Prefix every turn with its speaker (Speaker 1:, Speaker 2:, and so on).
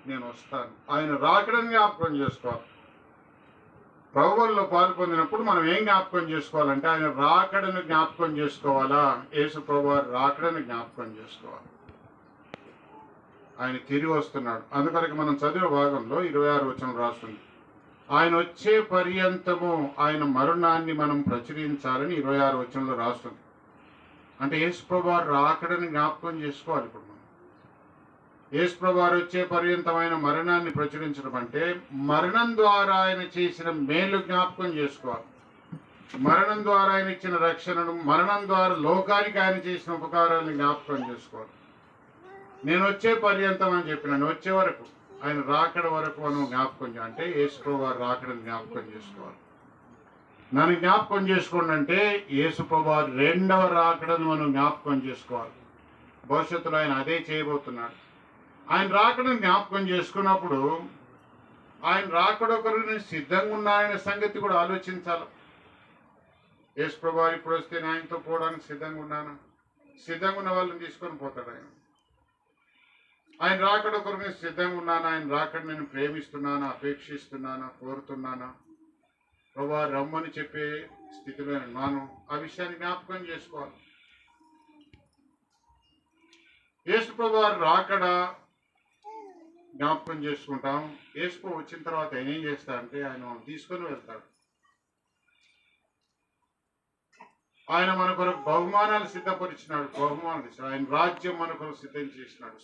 Speaker 1: నేను వస్తాను. ఆయన రాకడని జ్ఞాపకం చేసుకోవాలి. ప్రభువుల్లో పాలు పొందినప్పుడు మనం ఏం జ్ఞాపకం చేసుకోవాలంటే ఆయన రాకడని జ్ఞాపకం చేసుకోవాలా? యేసు ప్రభువారు రాకడని జ్ఞాపకం చేసుకోవాలి. ఆయన తిరిగి వస్తున్నాడు. అందుకని మనం చదివే భాగంలో 26 వచనం రాస్తుంది, ఆయన వచ్చే పర్యంతము ఆయన మరణాన్ని మనం ప్రచురించాలని 26 వచనంలో రాస్తుంది. అంటే యేసు ప్రభువారు రాకడని జ్ఞాపకం చేసుకోవాలి. ఇప్పుడు మనం యేసు ప్రభువారు వచ్చే పర్యంతమైన మరణాన్ని ప్రచురించడం అంటే మరణం ద్వారా ఆయన చేసిన మేలు జ్ఞాపకం చేసుకోవాలి. మరణం ద్వారా ఆయన ఇచ్చిన రక్షణను, మరణం ద్వారా లోకానికి ఆయన చేసిన ఉపకారాలను జ్ఞాపకం చేసుకోవాలి. నేను వచ్చే పర్యంతం అని చెప్పినాను, వచ్చే వరకు ఆయన రాకడ వరకు మనం జ్ఞాపకం అంటే యేసు ప్రభువారు రాకడని జ్ఞాపకం చేసుకోవాలి. నన్ను జ్ఞాపకం చేసుకోండి అంటే యేసు ప్రభువారు రెండవ రాకడను మనం జ్ఞాపకం చేసుకోవాలి. భవిష్యత్తులో ఆయన అదే చేయబోతున్నాడు. ఆయన రాకడని జ్ఞాపకం చేసుకున్నప్పుడు ఆయన రాకడొకరు నేను సిద్ధంగా ఉన్నాయనే సంగతి కూడా ఆలోచించాలి. యేసు ప్రభువారు ఇప్పుడు వస్తే నేను ఆయనతో పోవడానికి సిద్ధంగా ఉన్నాను. సిద్ధంగా ఉన్న వాళ్ళని తీసుకొని పోతాడు ఆయన. ఆయన రాకడొకరు నేను సిద్ధంగా ఉన్నాను. ఆయన రాకడ నేను ప్రేమిస్తున్నానా, అపేక్షిస్తున్నానా, కోరుతున్నానా, ప్రభువా రమ్మని చెప్పే స్థితిలో ఉన్నాను. ఆ విషయాన్ని జ్ఞాపకం చేసుకోవాలి. యేసు ప్రభువారు రాకడ జ్ఞాపకం చేసుకుంటాం. యేసు వచ్చిన తర్వాత ఆయన ఏం చేస్తాడంటే ఆయన తీసుకొని వెళ్తాడు. ఆయన మన కొరకు బహుమానాలు సిద్ధపరిచినాడు. ఆయన రాజ్యం మన కొరకు సిద్ధం చేసినాడు.